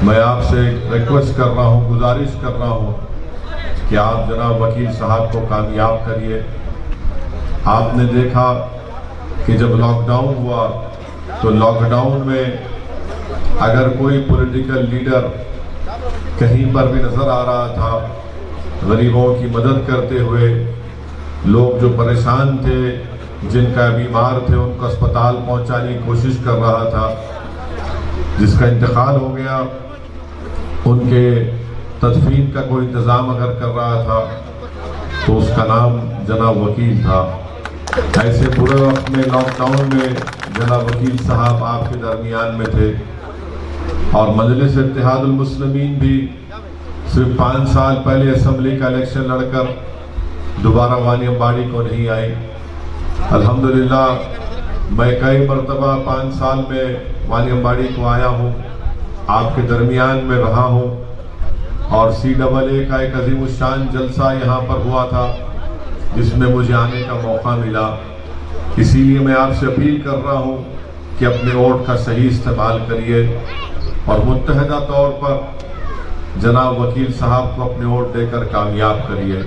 मैं आपसे रिक्वेस्ट कर रहा हूँ, गुजारिश कर रहा हूँ कि आप जनाब वकील साहब को कामयाब करिए। आपने देखा कि जब लॉकडाउन हुआ तो लॉकडाउन में अगर कोई पॉलिटिकल लीडर कहीं पर भी नज़र आ रहा था गरीबों की मदद करते हुए, लोग जो परेशान थे, जिनका बीमार थे, उनको अस्पताल पहुंचाने की कोशिश कर रहा था, जिसका इंतकाल हो गया उनके तदफीन का कोई इंतज़ाम अगर कर रहा था तो उसका नाम जनाब वकील था। ऐसे पूरे वक्त में लॉकडाउन में जनाब वकील साहब आपके दरमियान में थे और मजलिस इत्तेहादुल मुस्लिमीन भी सिर्फ 5 साल पहले असम्बली का इलेक्शन लड़कर दोबारा वानियम्बाड़ी को नहीं आई। अल्हम्दुलिल्लाह मैं कई मरतबा 5 साल में वानियम्बाड़ी को आया हूँ, आपके दरमियान में रहा हूँ और CAA का एक अजीमुशान जलसा यहाँ पर हुआ था जिसमें मुझे आने का मौका मिला। इसीलिए मैं आपसे अपील कर रहा हूँ कि अपने वोट का सही इस्तेमाल करिए और मुत्तहदा तौर पर जनाब वकील साहब को अपने वोट देकर कामयाब करिए।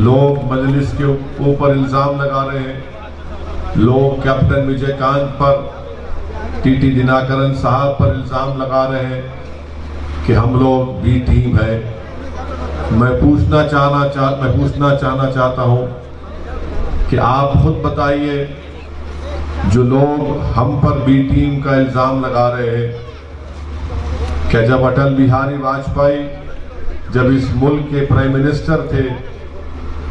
लोग मजलिस के ऊपर इल्ज़ाम लगा रहे हैं, लोग कैप्टन विजयकांत पर, TT दिनाकरन साहब पर इल्ज़ाम लगा रहे हैं कि हम लोग बी टीम है। मैं पूछना चाहना चाहता हूँ कि आप खुद बताइए, जो लोग हम पर बी टीम का इल्ज़ाम लगा रहे हैं, क्या जब अटल बिहारी वाजपेयी जब इस मुल्क के प्राइम मिनिस्टर थे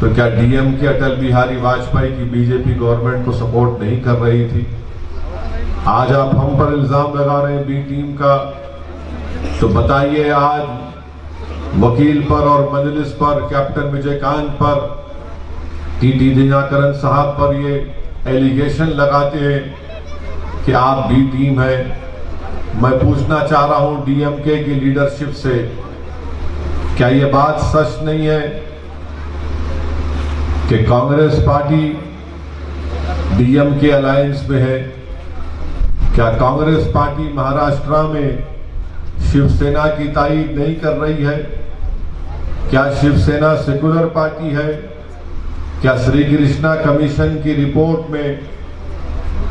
तो क्या DMK अटल बिहारी वाजपेयी की BJP गवर्नमेंट को सपोर्ट नहीं कर रही थी? आज आप हम पर इल्ज़ाम लगा रहे हैं बी टीम का, तो बताइए आज वकील पर और मजलिस पर, कैप्टन विजयकांत पर, TT दिनाकरन साहब पर ये एलिगेशन लगाते हैं कि आप बी टीम है। मैं पूछना चाह रहा हूं DMK की लीडरशिप से, क्या ये बात सच नहीं है कि कांग्रेस पार्टी DMK अलायंस में है? क्या कांग्रेस पार्टी महाराष्ट्र में शिवसेना की तायीद नहीं कर रही है? क्या शिवसेना सेकुलर पार्टी है? क्या श्री कृष्णा कमीशन की रिपोर्ट में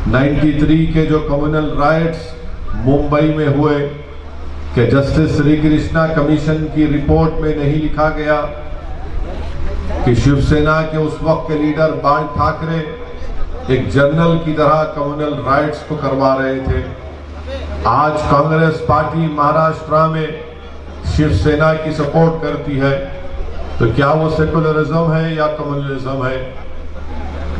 93 के जो कम्युनल राइट्स मुंबई में हुए, कि जस्टिस श्री कृष्णा कमीशन की रिपोर्ट में नहीं लिखा गया कि शिवसेना के उस वक्त के लीडर बाल ठाकरे एक जनरल की तरह कम्युनल राइट्स को करवा रहे थे? आज कांग्रेस पार्टी महाराष्ट्र में शिवसेना की सपोर्ट करती है, तो क्या वो सेकुलरिज्म है या कम्युनलिज्म है?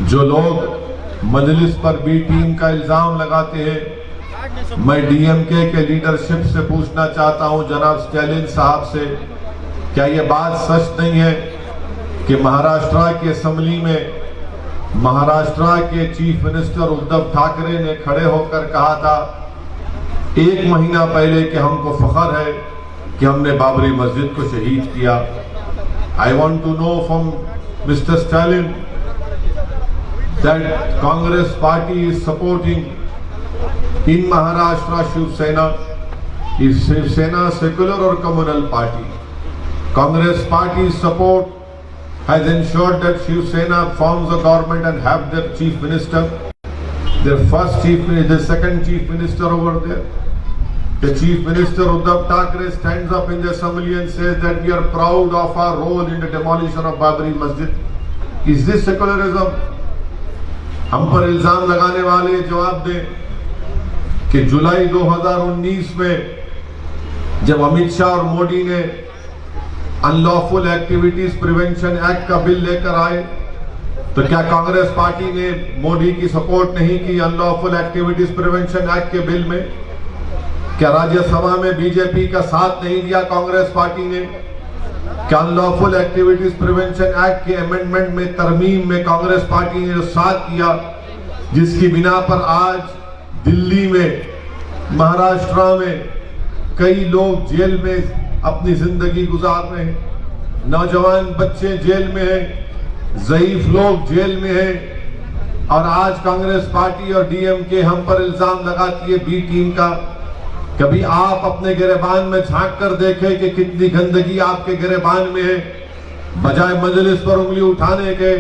जो लोग मजलिस पर बी टीम का इल्जाम लगाते हैं, मैं DMK के लीडरशिप से पूछना चाहता हूं, जनाब स्टालिन साहब से, क्या ये बात सच नहीं है कि महाराष्ट्र की असेंबली में महाराष्ट्र के चीफ मिनिस्टर उद्धव ठाकरे ने खड़े होकर कहा था 1 महीना पहले कि हमको फख्र है कि हमने बाबरी मस्जिद को शहीद किया। I want to know from Mr. Stalin that Congress party is supporting in Maharashtra Shiv Sena. Is Shiv Sena secular or communal party? Congress party's support has ensured that Shiv Sena forms a government and have their chief minister, their first chief minister, the second chief minister over there. The chief minister Uddhav Thackeray stands up in the assembly and says that we are proud of our role in the demolition of Babri Masjid. Is this secularism? हम पर इल्जाम लगाने वाले जवाब दें कि जुलाई 2019 में जब अमित शाह और मोदी ने अनलॉफुल एक्टिविटीज प्रिवेंशन एक्ट का बिल लेकर आए, तो क्या कांग्रेस पार्टी ने मोदी की सपोर्ट नहीं की अनलॉफुल एक्टिविटीज प्रिवेंशन एक्ट के बिल में? क्या राज्यसभा में BJP का साथ नहीं दिया कांग्रेस पार्टी ने? क्या अनलॉफुल एक्टिविटीज प्रिवेंशन एक्ट के अमेंडमेंट में, तरमीम में कांग्रेस पार्टी ने जो साथ किया, जिसकी बिना पर आज दिल्ली में, महाराष्ट्र में कई लोग जेल में अपनी जिंदगी गुजार रहे हैं, नौजवान बच्चे जेल में हैं, ज़ईफ लोग जेल में हैं, और आज कांग्रेस पार्टी और DMK हम पर इल्जाम लगाती है बी टीम का। कभी आप अपने गिरेबान में झांक कर देखें कि कितनी गंदगी आपके गिरेबान में है। बजाय मजलिस पर उंगली उठाने के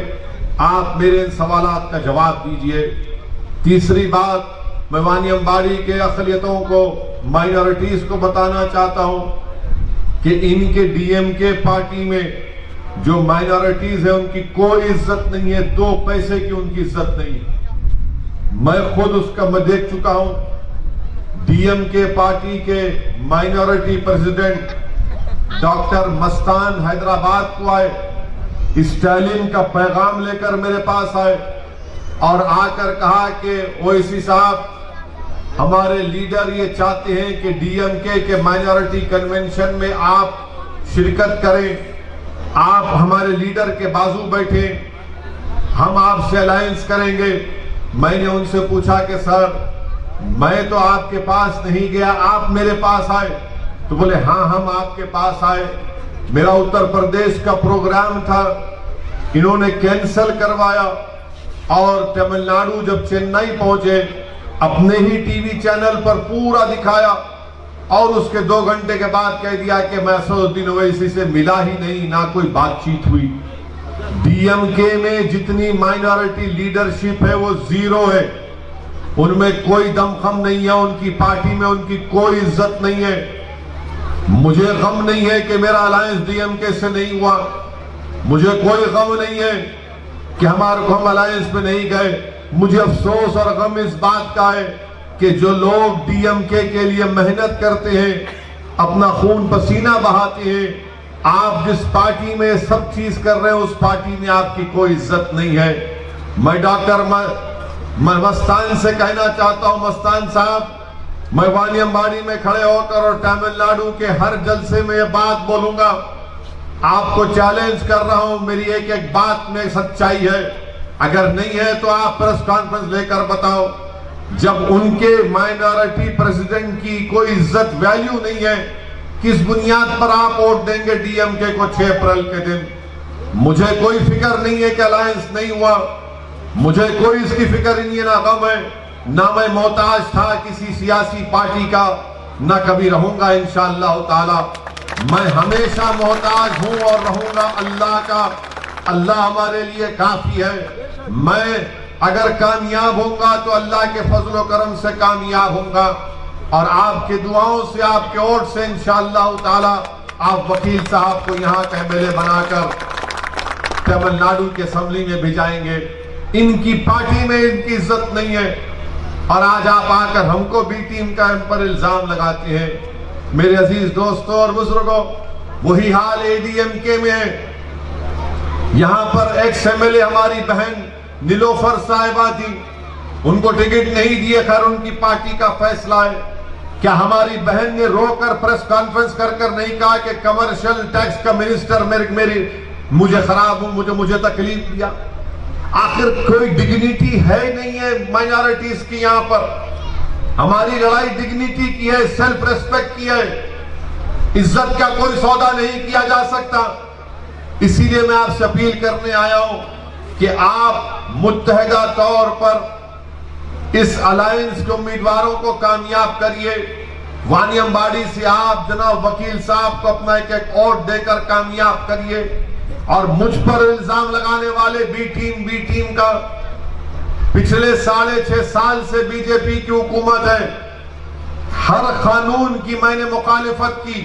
आप मेरे इन सवालात का जवाब दीजिए। तीसरी बात, मैं वानी अम्बाड़ी के अक़लियतों को, माइनॉरिटीज को बताना चाहता हूं कि इनके डीएमके पार्टी में जो माइनॉरिटीज है उनकी कोई इज्जत नहीं है, 2 पैसे की उनकी इज्जत नहीं है। मैं खुद उसका मैं देख चुका हूं। डीएमके पार्टी के minority president doctor Mastan Hyderabad को आए, स्टालिन का पैगाम लेकर मेरे पास आए और आकर कहा कि ओवैसी साहब, हमारे लीडर ये चाहते हैं कि डीएमके के माइनॉरिटी कन्वेंशन में आप शिरकत करें, आप हमारे लीडर के बाजू बैठे, हम आपसे अलायंस करेंगे। मैंने उनसे पूछा कि सर, मैं तो आपके पास नहीं गया, आप मेरे पास आए। तो बोले हाँ, हम आपके पास आए। मेरा उत्तर प्रदेश का प्रोग्राम था, इन्होंने कैंसिल करवाया और तमिलनाडु जब चेन्नई पहुंचे, अपने ही टीवी चैनल पर पूरा दिखाया और उसके 2 घंटे के बाद कह दिया कि मैं असदुद्दीन ओवैसी से मिला ही नहीं, ना कोई बातचीत हुई। डीएमके में जितनी माइनॉरिटी लीडरशिप है वो 0 है, उनमें कोई दमखम नहीं है, उनकी पार्टी में उनकी कोई इज्जत नहीं है। मुझे गम नहीं है कि मेरा अलायंस डीएमके से नहीं हुआ, मुझे कोई गम नहीं है कि हम अलायंस पे नहीं गए। मुझे अफसोस और गम इस बात का है कि जो लोग डीएमके के लिए मेहनत करते हैं, अपना खून पसीना बहाते हैं, आप जिस पार्टी में सब चीज कर रहे हैं उस पार्टी में आपकी कोई इज्जत नहीं है। मैं डॉक्टर मस्तान से कहना चाहता हूं, मस्तान साहब, मैं वानी अम्बाड़ी में खड़े होकर और तमिलनाडु के हर जलसे में ये बात बोलूंगा, आपको चैलेंज कर रहा हूं, मेरी एक एक बात में सच्चाई है, अगर नहीं है तो आप प्रेस कॉन्फ्रेंस लेकर बताओ। जब उनके माइनॉरिटी प्रेसिडेंट की कोई इज्जत वैल्यू नहीं है, किस बुनियाद पर आप वोट देंगे डीएमके को 6 अप्रैल के दिन? मुझे कोई फिक्र नहीं है कि अलायंस नहीं हुआ, मुझे कोई इसकी फिक्र नहीं है, ना गम है, ना मैं मोहताज था किसी सियासी पार्टी का, ना कभी रहूंगा इंशाअल्लाह ताला। मैं हमेशा मोहताज हूं और रहूंगा अल्लाह का। अल्लाह हमारे लिए काफी है। मैं अगर कामयाब होऊंगा तो अल्लाह के फजल करम से कामयाब होऊंगा और आपके दुआओं से, आपके वोट से इंशाअल्लाह ताला आप वकील साहब को यहाँ का एमएलए बनाकर तमिलनाडु के असेंबली में भेजाएंगे। इनकी पार्टी में इनकी इज्जत नहीं है और आज आप आकर हमको बी टीम का पर इल्जाम लगाते हैं। मेरे अजीज दोस्तों और बुजुर्गों, वही हाल एडीएमके में है। यहां पर एक्स एमएलए हमारी बहन नीलोफर साहिबा थी, उनको टिकट नहीं दिए, खैर उनकी पार्टी का फैसला है। क्या हमारी बहन ने रोकर प्रेस कॉन्फ्रेंस कर नहीं कहा कि कमर्शियल टैक्स का मिनिस्टर मुझे खराब हूं, मुझे तकलीफ दिया? आखिर कोई डिग्निटी है नहीं है माइनॉरिटीज की? यहां पर हमारी लड़ाई डिग्निटी की है, सेल्फ रेस्पेक्ट की है, इज्जत का कोई सौदा नहीं किया जा सकता। इसीलिए मैं आपसे अपील करने आया हूं कि आप मुत्तहदा तौर पर इस अलायंस के उम्मीदवारों को कामयाब करिए। वानी अम्बाड़ी से आप जनाब वकील साहब को अपना एक एक वोट देकर कामयाब करिए और मुझ पर इल्जाम लगाने वाले बी टीम का, पिछले 6.5 साल से बीजेपी की हुकूमत है, हर कानून की मैंने मुखालिफत की।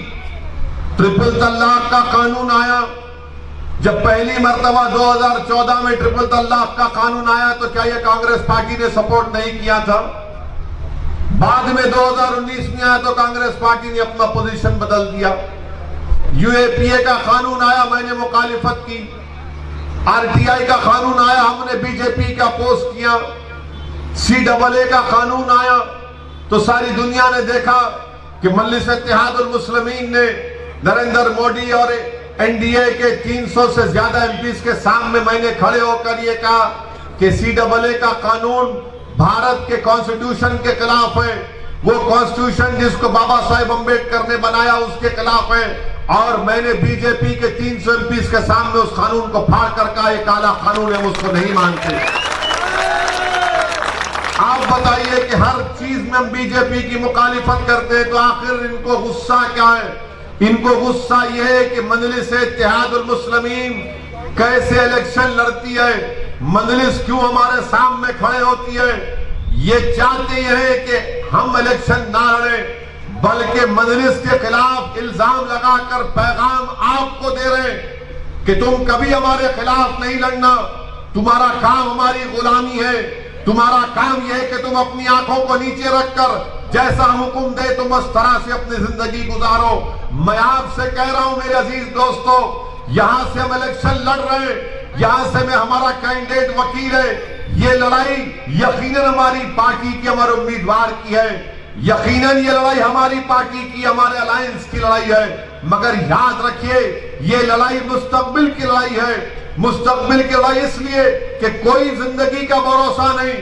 ट्रिपल तलाक का कानून आया, जब पहली मर्तबा 2014 में ट्रिपल तलाक का कानून आया तो क्या यह कांग्रेस पार्टी ने सपोर्ट नहीं किया था? बाद में 2019 में आया तो कांग्रेस पार्टी ने अपना पोजीशन बदल दिया। यूएपीए का कानून आया, मैंने मुखालिफत की। आरटीआई का कानून आया, हमने बीजेपी का पोस्ट किया। CAA का कानून आया तो सारी दुनिया ने देखा कि मजलिस इत्तेहादुल मुस्लिमीन ने नरेंद्र मोदी और एनडीए के 300 से ज्यादा एमपीज के सामने मैंने खड़े होकर ये कहा कि CAA का कानून भारत के कॉन्स्टिट्यूशन के खिलाफ है, वो कॉन्स्टिट्यूशन जिसको बाबा साहेब अम्बेडकर ने बनाया उसके खिलाफ है, और मैंने बीजेपी के 300 एमपीज के सामने उस कानून को फाड़ कर कहा ये काला कानून है, उसको नहीं मानते। आप आप बताइए कि हर चीज में हम बीजेपी की मुखालिफत करते हैं, तो आखिर इनको गुस्सा क्या है? इनको गुस्सा यह है कि मजलिस इत्तेहादुल मुस्लिमीन कैसे इलेक्शन लड़ती है, मजलिस क्यों हमारे सामने खड़े होती है। ये चाहते हैं कि हम इलेक्शन ना लड़े, बल्कि मजलिस के खिलाफ इल्जाम लगाकर पैगाम आपको दे रहे हैं कि तुम कभी हमारे खिलाफ नहीं लड़ना, तुम्हारा काम हमारी गुलामी है, तुम्हारा काम यह है कि तुम अपनी आंखों को नीचे रखकर जैसा हुक्म दे तुम उस तरह से अपनी जिंदगी गुजारो। मैं आपसे कह रहा हूं मेरे अजीज दोस्तों, यहां से हम इलेक्शन लड़ रहे हैं, यहां से मैं हमारा कैंडिडेट वकील है। ये लड़ाई यकीनन हमारी पार्टी की, हमारे उम्मीदवार की है, यकीनन ये लड़ाई हमारी पार्टी की, हमारे अलायंस की लड़ाई है। मगर याद रखिए ये लड़ाई मुस्तकबिल की लड़ाई है। मुस्तकबिल की लड़ाई इसलिए कि कोई जिंदगी का भरोसा नहीं,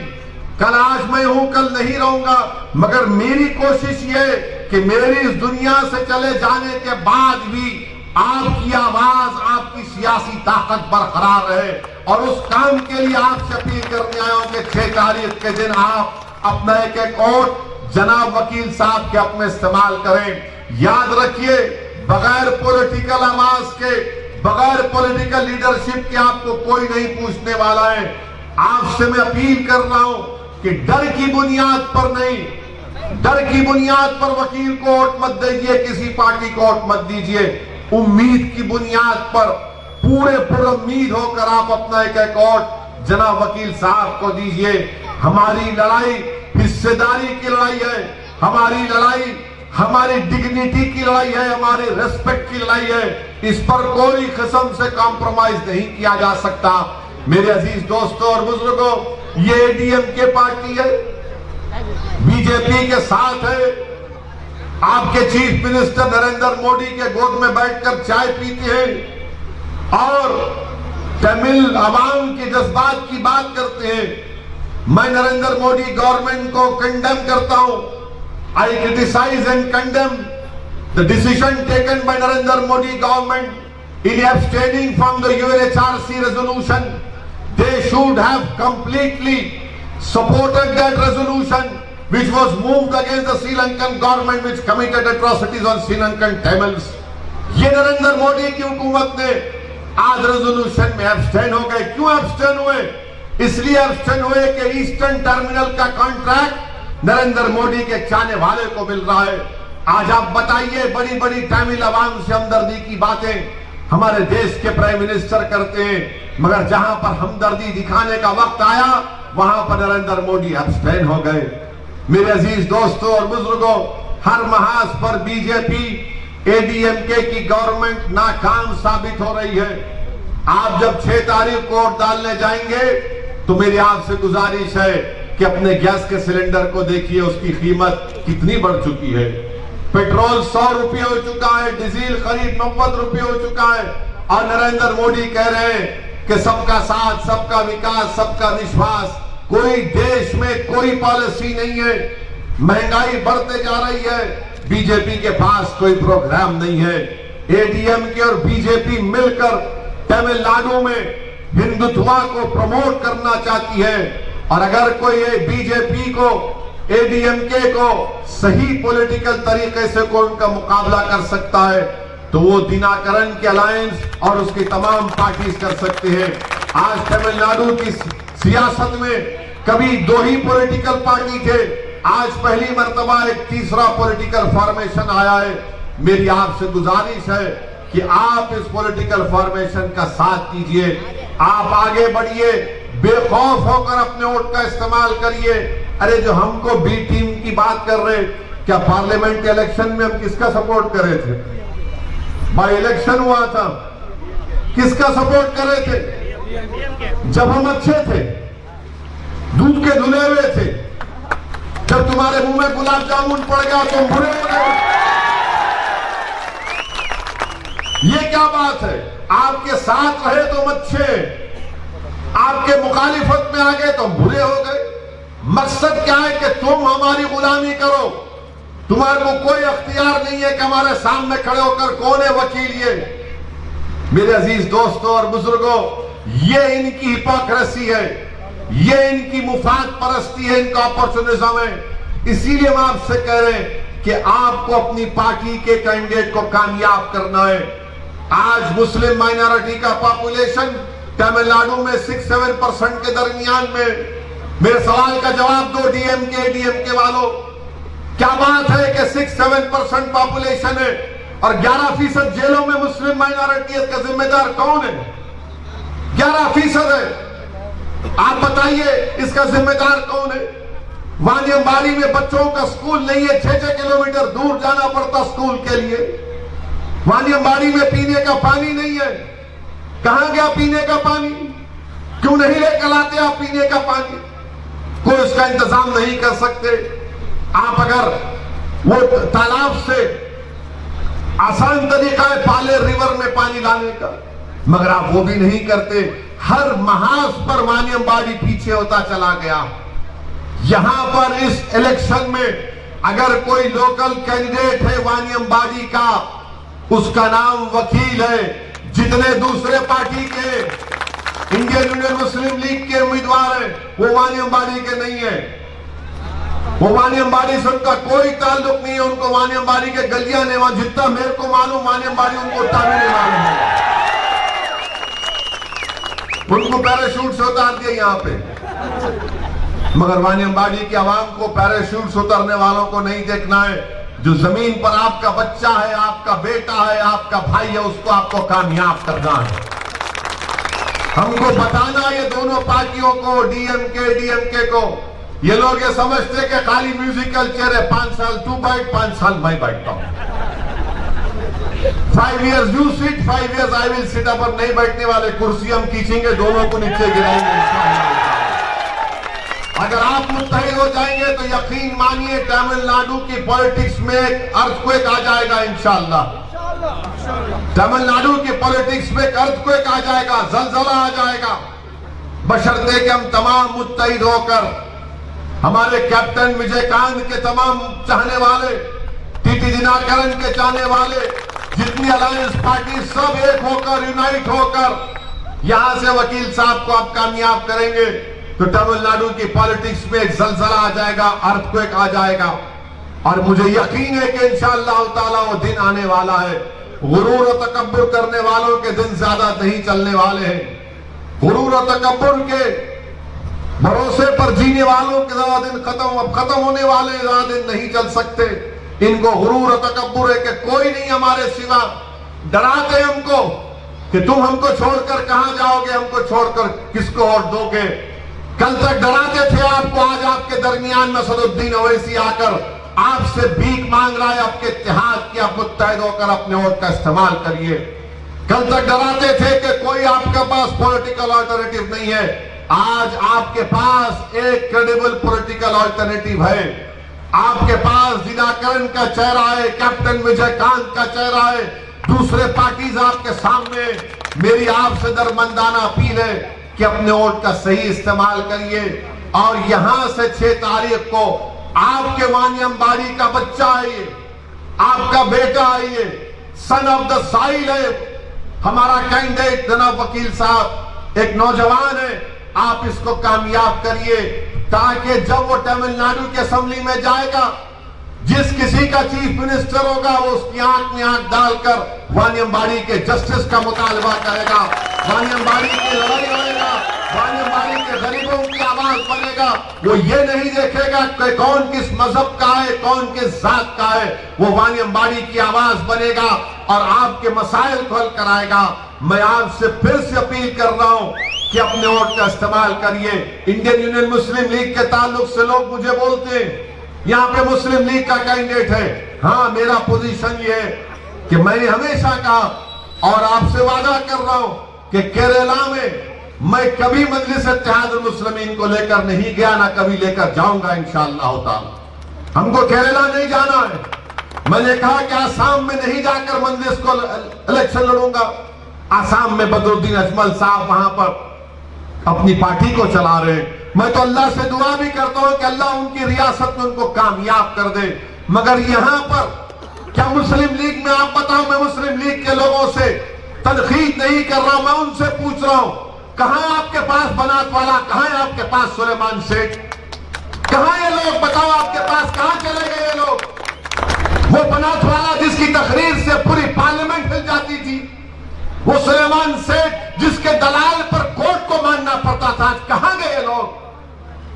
कल आज मैं हूं कल नहीं रहूंगा, मगर मेरी कोशिश ये कि मेरी इस दुनिया से चले जाने के बाद भी आपकी आवाज, आपकी सियासी ताकत बरकरार रहे। और उस काम के लिए आपसे अपील करने आया हूं कि 6 तारीख के दिन आप अपना एक एक वोट जनाब वकील साहब के अपने इस्तेमाल करें। याद रखिए बगैर पॉलिटिकल आवाज के, बगैर पॉलिटिकल लीडरशिप के आपको कोई नहीं पूछने वाला है। आपसे मैं अपील कर रहा हूं कि डर की बुनियाद पर नहीं, डर की बुनियाद पर वकील को वोट मत दीजिए, किसी पार्टी को वोट मत दीजिए। उम्मीद की बुनियाद पर पूरे पुरुम्मीद होकर आप अपना एक एक वोट जनाब वकील साहब को दीजिए। हमारी लड़ाई हिस्सेदारी की लड़ाई है, हमारी लड़ाई हमारी डिग्निटी की लड़ाई है, हमारी रिस्पेक्ट की लड़ाई है। इस पर कोई किस्म से कॉम्प्रोमाइज नहीं किया जा सकता। मेरे अजीज दोस्तों और बुजुर्गों, ये एडीएमके पार्टी है, बीजेपी के साथ है। आपके चीफ मिनिस्टर नरेंद्र मोदी के गोद में बैठकर चाय पीते हैं और तमिल अवाम के जज्बात की बात करते हैं। मैं नरेंद्र मोदी गवर्नमेंट को कंडेम करता हूं। I criticize and condemn the decision taken by Narendra Modi government in abstaining from the UNHRC resolution. They should have completely supported that resolution which was moved against the Sri Lankan government which committed atrocities on Sri Lankan Tamils. ये नरेंद्र मोदी की हुकूमत ने आज resolution में abstain हो गए। क्यों abstain हुए? इसलिए एब्स्टेन हुए कि ईस्टर्न टर्मिनल का कॉन्ट्रैक्ट नरेंद्र मोदी के चाहने वाले को मिल रहा है। आज आप बताइए, बड़ी बड़ी तमिल अवाम से हमदर्दी की बातें हमारे देश के प्राइम मिनिस्टर करते हैं, मगर जहां पर हमदर्दी दिखाने का वक्त आया वहां पर नरेंद्र मोदी एब्स्टेन हो गए। मेरे अजीज दोस्तों और बुजुर्गों, हर महाज पर बीजेपी एडीएमके की गवर्नमेंट नाकाम साबित हो रही है। आप जब 6 तारीख को वोट डालने जाएंगे तो मेरी आपसे गुजारिश है कि अपने गैस के सिलेंडर को देखिए, उसकी कीमत कितनी बढ़ चुकी है। पेट्रोल 100 रुपये हो चुका है, डीजल करीब 90 रुपये हो चुका है, और नरेंद्र मोदी कह रहे हैं कि सबका साथ, सबका विकास, सबका विश्वास। कोई देश में कोई पॉलिसी नहीं है, महंगाई बढ़ते जा रही है, बीजेपी के पास कोई प्रोग्राम नहीं है। एडीएमके और बीजेपी मिलकर तमिलनाडु में हिंदुत्व को प्रमोट करना चाहती है। और अगर कोई बीजेपी को, एडीएमके को सही पॉलिटिकल तरीके से कोई उनका मुकाबला कर सकता है तो वो दिनाकरन के अलायंस और उसकी तमाम पार्टीज कर सकते हैं। आज तमिलनाडु की सियासत में कभी 2 ही पॉलिटिकल पार्टी थे, आज पहली मर्तबा एक तीसरा पॉलिटिकल फॉर्मेशन आया है। मेरी आपसे गुजारिश है कि आप इस पॉलिटिकल फॉर्मेशन का साथ दीजिए, आप आगे बढ़िए, बेखौफ होकर अपने वोट का इस्तेमाल करिए। अरे जो हमको बी टीम की बात कर रहे, क्या पार्लियामेंट इलेक्शन में हम किसका सपोर्ट कर रहे थे? बाई इलेक्शन हुआ था, किसका सपोर्ट कर रहे थे? जब हम अच्छे थे, दूध के धुले हुए थे, जब तुम्हारे मुंह में गुलाब जामुन पड़ गया तो बुरे हो गए। ये क्या बात है? आपके साथ रहे तो अच्छे, आपके मुखालिफत में आ गए तो बुरे हो गए। मकसद क्या है कि तुम हमारी गुलामी करो, तुम्हारे को कोई अख्तियार नहीं है कि हमारे सामने खड़े होकर कौन है वकील। ये मेरे अजीज दोस्तों और बुजुर्गों, ये इनकी हिपोक्रेसी है, ये इनकी मुफाद परस्ती है, इनका अपॉर्चुनिज्म है। इसीलिए हम आपसे कह रहे हैं कि आपको अपनी पार्टी के कैंडिडेट को कामयाब करना है। आज मुस्लिम माइनॉरिटी का पॉपुलेशन तमिलनाडु में 6-7% के दरमियान में। मेरे सवाल का जवाब दो डीएमके वालों, क्या बात है कि 6-7% पॉपुलेशन है और 11% जेलों में मुस्लिम माइनॉरिटी का जिम्मेदार कौन है? 11% है। आप बताइए इसका जिम्मेदार कौन है? वानियम्बाड़ी में बच्चों का स्कूल नहीं है, 6-6 किलोमीटर दूर जाना पड़ता स्कूल के लिए। वानियम्बाड़ी में पीने का पानी नहीं है। कहां गया पीने का पानी? क्यों नहीं लेकर आते आप पीने का पानी? कोई इसका इंतजाम नहीं कर सकते। आप अगर वो तालाब से आसान तरीका है पाले रिवर में पानी लाने का, मगर आप वो भी नहीं करते। हर महाज पर वानियम्बाड़ी पीछे होता चला गया। यहां पर इस इलेक्शन में अगर कोई लोकल कैंडिडेट है वानियम्बाड़ी का, उसका नाम वकील है। जितने दूसरे पार्टी के इंडियन यूनियन मुस्लिम लीग के उम्मीदवार हैं वो वानियम्बाड़ी के नहीं है। वो वानियम्बाड़ी से उनका कोई ताल्लुक नहीं है। उनको वानियम्बाड़ी के गलियां ने, वहां जितना मेरे को मालूम वानियम्बाड़ी उनको ताबी नहीं मालूम है। उनको पैराशूट से उतार दिया यहां पे, मगर वानियम्बाड़ी की आवाम को पैराशूट से उतरने वालों को नहीं देखना है। जो जमीन पर आपका बच्चा है, आपका बेटा है, आपका भाई है, उसको आपको कामयाब करना है। हमको बताना ये दोनों पार्टियों को, डीएमके को, ये लोग ये समझते कि खाली म्यूजिकल चेयर है, 5 साल तू बैठ, 5 साल मैं बैठता हूं, 5 years you sit, 5 years I will sit। पर नहीं बैठने वाले, कुर्सी हम खींचेंगे, दोनों को नीचे गिराएंगे। अगर आप मुत्तहिद हो जाएंगे तो यकीन मानिए तमिलनाडु की पॉलिटिक्स में एक अर्थक्वेक आ जाएगा इंशाअल्लाह। तमिलनाडु की पॉलिटिक्स में एक अर्थक्वेक आ जाएगा, जलजला आ जाएगा, बशर्ते कि हम तमाम मुत्तहिद होकर, हमारे कैप्टन विजयकांत के तमाम चाहने वाले, टीटी दिनाकरन के चाहने वाले, जितनी अलायंस पार्टी सब एक होकर, यूनाइट होकर यहां से वकील साहब को आप कामयाब करेंगे तो तमिलनाडु की पॉलिटिक्स में एक जलजला आ जाएगा, अर्थक्वेक आ जाएगा। और मुझे यकीन है कि इंशाअल्लाह ताला वो दिन आने वाला है। गुरूर और तकब्बुर करने वालों के दिन ज्यादा नहीं चलने वाले हैं। गुरूर और तकब्बुर के भरोसे पर जीने वालों के ज्यादा दिन खत्म होने वाले ज्यादा दिन नहीं चल सकते। इनको गुरूर और तकब्बुर है कि कोई नहीं हमारे सिवा। डराते हमको कि तुम हमको छोड़कर कहां जाओगे, हमको छोड़कर किसको वोट दोगे। कल तक डराते थे आपको, आज आपके दरमियान में सदुद्दीन ओवैसी आकर आपसे भीख मांग रहा है आपके इत्तेहाद की, आप मुत्तहिद होकर अपने वोट का इस्तेमाल करिए। कल तक डराते थे कि कोई आपके पास पॉलिटिकल अल्टरनेटिव नहीं है, आज आपके पास एक क्रेडिबल पॉलिटिकल अल्टरनेटिव है। आपके पास दिनाकरन का चेहरा है, कैप्टन विजयकांत का चेहरा है, दूसरे पार्टीज आपके सामने। मेरी आपसे दरमंदाना अपील है कि अपने वोट का सही इस्तेमाल करिए और यहां से 6 तारीख को आपके वानियम्बाड़ी का बच्चा है, ये आपका बेटा है, ये सन ऑफ द साइल है, हमारा कैंडिडेट जनाब वकील साहब एक नौजवान है। आप इसको कामयाब करिए ताकि जब वो तमिलनाडु की असेंबली में जाएगा, जिस किसी का चीफ मिनिस्टर होगा वो उसकी आंख में आंख डालकर वानियम्बाड़ी के जस्टिस का मुतालबा करेगा, वानियम्बाड़ी की लड़ाई लड़ेगा, वानियम्बाड़ी के गरीबों की आवाज बनेगा। वो ये नहीं देखेगा कि कौन किस मजहब का है, कौन किस जात का है, वो वानियम्बाड़ी की आवाज बनेगा और आपके मसाइल को हल कराएगा। मैं आपसे फिर से अपील कर रहा हूं कि अपने वोट का इस्तेमाल करिए। इंडियन यूनियन मुस्लिम लीग के ताल्लुक से लोग मुझे बोलते हैं यहाँ पे मुस्लिम लीग का कैंडिडेट है। हाँ, मेरा पोजीशन ये है कि मैंने हमेशा कहा और आपसे वादा कर रहा हूं कि केरला में मैं कभी मजलिस इत्तेहाद मुस्लिमीन को लेकर नहीं गया, ना कभी लेकर जाऊंगा इंशाअल्लाह ताला। हमको केरला नहीं जाना है। मैंने कहा कि आसाम में नहीं जाकर मजलिस को इलेक्शन लड़ूंगा। आसाम में बदरुद्दीन अजमल साहब वहां पर अपनी पार्टी को चला रहे। मैं तो अल्लाह से दुआ भी करता हूं कि अल्लाह उनकी रियासत में उनको कामयाब कर दे। मगर यहां पर क्या मुस्लिम लीग में, आप बताओ, मैं मुस्लिम लीग के लोगों से तनकीद नहीं कर रहा हूं, मैं उनसे पूछ रहा हूं कहां है आपके पास बनात वाला, कहां है आपके पास सुलेमान सेठ, कहां ये लोग बताओ, आपके पास कहां चले गए ये लोग? वो बनात वाला जिसकी तकरीर से पूरी पार्लियामेंट हिल जाती थी, वो सुलेमान सेठ जिसके दलाल पर कोर्ट को मानना पड़ता था, कहां गए लोग?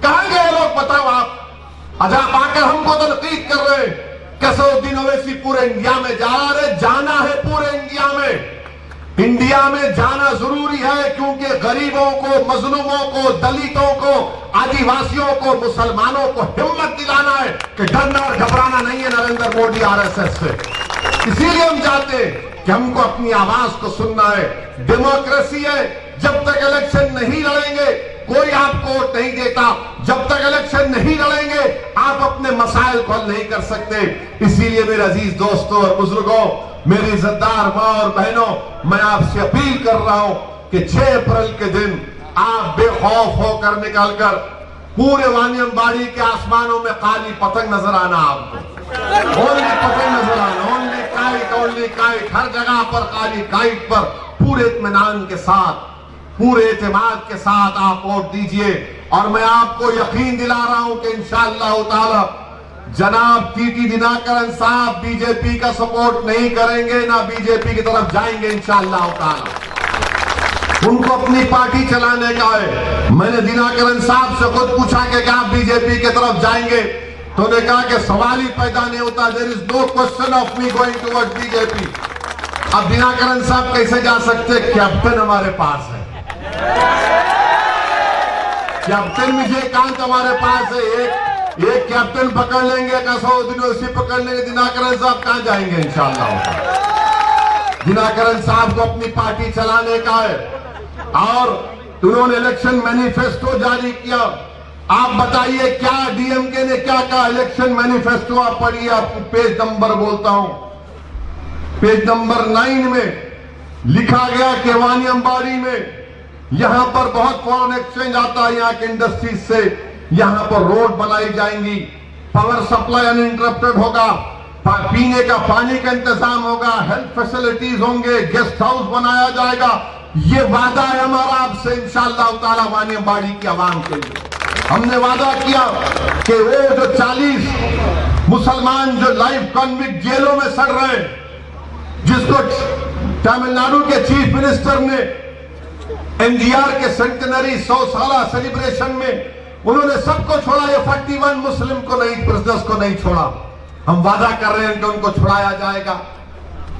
कहां गए लोग बताओ आप? आज आप आकर हमको तनकीद कर रहे हैं। कसरुद्दीन ओवैसी पूरे इंडिया में जा रहे, जाना है पूरे इंडिया में। इंडिया में जाना जरूरी है क्योंकि गरीबों को, मजलूमों को, दलितों को, आदिवासियों को, मुसलमानों को हिम्मत दिलाना है कि डरना और घबराना नहीं है नरेंद्र मोदी आरएसएस से। इसीलिए हम चाहते हैं कि हमको अपनी आवाज को सुनना है। डेमोक्रेसी है, जब तक इलेक्शन नहीं लड़ेंगे कोई आपको वोट नहीं देता, जब तक इलेक्शन नहीं लड़ेंगे आप अपने मसाइल को हल नहीं कर सकते। इसीलिए मेरे अजीज दोस्तों और बुजुर्गों, मेरी इज्जतदार मां और बहनों, मैं आपसे अपील कर रहा हूं कि 6 अप्रैल के दिन आप बेखौफ होकर निकलकर पूरे वानियमबाड़ी के आसमानों में काली पतंग नजर आना, आपको ओनली पतंग नजर आना, ओनली काइट, हर जगह पर काली काइट पर पूरे इत्मीनान के साथ, पूरे एतमाद के साथ आप वोट दीजिए। और मैं आपको यकीन दिला रहा हूं कि इंशाअल्लाह ताला जनाब टीटी दिनाकरन साहब बीजेपी का सपोर्ट नहीं करेंगे, ना बीजेपी की तरफ जाएंगे इंशाअल्लाह ताला। उनको अपनी पार्टी चलाने का है। मैंने दिनाकरन साहब से खुद पूछा कि क्या आप बीजेपी की तरफ जाएंगे, तो उन्होंने कहा कि सवाल ही पैदा नहीं होता, there is no question of me going towards BJP. अब दिनाकरन साहब कैसे जा सकते? कैप्टन हमारे पास है, कैप्टन विजयकांत हमारे पास है। एक कैप्टन पकड़ लेंगे, कसरुद्दीन ओवैसी पकड़ लेंगे, दिनाकरन साहब कहां जाएंगे इंशाअल्लाह। दिनाकरन साहब को अपनी पार्टी चलाने का है और उन्होंने इलेक्शन मैनिफेस्टो जारी किया। आप बताइए क्या डीएमके ने क्या कहा इलेक्शन मैनिफेस्टो? आप पढ़िए, आपको पेज नंबर बोलता हूं, पेज नंबर 9 में लिखा गया कि वानियमबाड़ी में यहां पर बहुत फॉरेन एक्सचेंज आता है, यहां के इंडस्ट्रीज से, यहां पर रोड बनाई जाएंगी, पावर सप्लाई अनइंटरप्टेड होगा, पीने का पानी का इंतजाम होगा, हेल्थ फैसिलिटीज होंगे, गेस्ट हाउस बनाया जाएगा। ये वादा है हमारा आपसे इंशाअल्लाह ताला वानियमबाड़ी की आवाम के लिए। हमने वादा किया कि वो जो 40 मुसलमान जो लाइफ कॉन्विक्ट जेलों में सड़ रहे, जिसको तमिलनाडु के चीफ मिनिस्टर ने एनजीआर के सेंटेनरी 100 साला सेलिब्रेशन में उन्होंने सबको छोड़ा, ये 41 मुस्लिम को नहीं, प्रिजनर्स को नहीं छोड़ा। हम वादा कर रहे हैं कि उनको छुड़ाया जाएगा।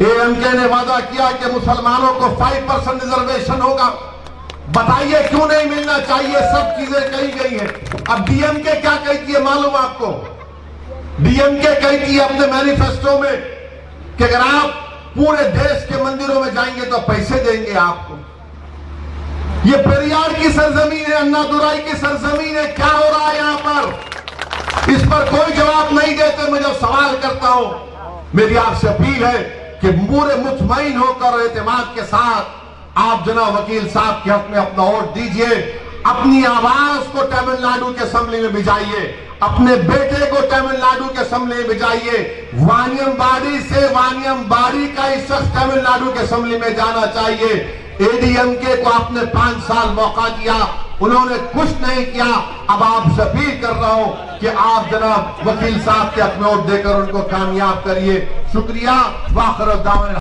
एएमके ने वादा किया कि मुसलमानों को 5% रिजर्वेशन होगा। बताइए क्यों नहीं मिलना चाहिए? सब चीजें कही गई हैं। अब डीएमके क्या कहती है मालूम आपको? डीएमके कहती है अपने मैनिफेस्टो में कि अगर आप पूरे देश के मंदिरों में जाएंगे तो पैसे देंगे आपको। ये पेरियार की सरजमीन है, अन्नादुराई की सरजमीन है, क्या हो रहा है यहां पर? इस पर कोई जवाब नहीं देते। मैं जब सवाल करता हूं, मेरी आपसे अपील है कि पूरे मुतमईन होकर एतमाद के साथ आप जनाब वकील साहब के हक में अपना वोट दीजिए। अपनी आवाज को तमिलनाडु के असेंबली में भिजाइए, अपने बेटे को तमिलनाडु के असेंबली में भिजाइए। वानियमबाड़ी से वानियमबाड़ी का ही शख्स तमिलनाडु के असेंबली में जाना चाहिए। एडीएमके को आपने 5 साल मौका दिया, उन्होंने कुछ नहीं किया। अब आपसे अपील कर रहा हूं कि आप जनाब वकील साहब के हक में वोट देकर उनको कामयाब करिए। शुक्रिया। वाखिर दावा।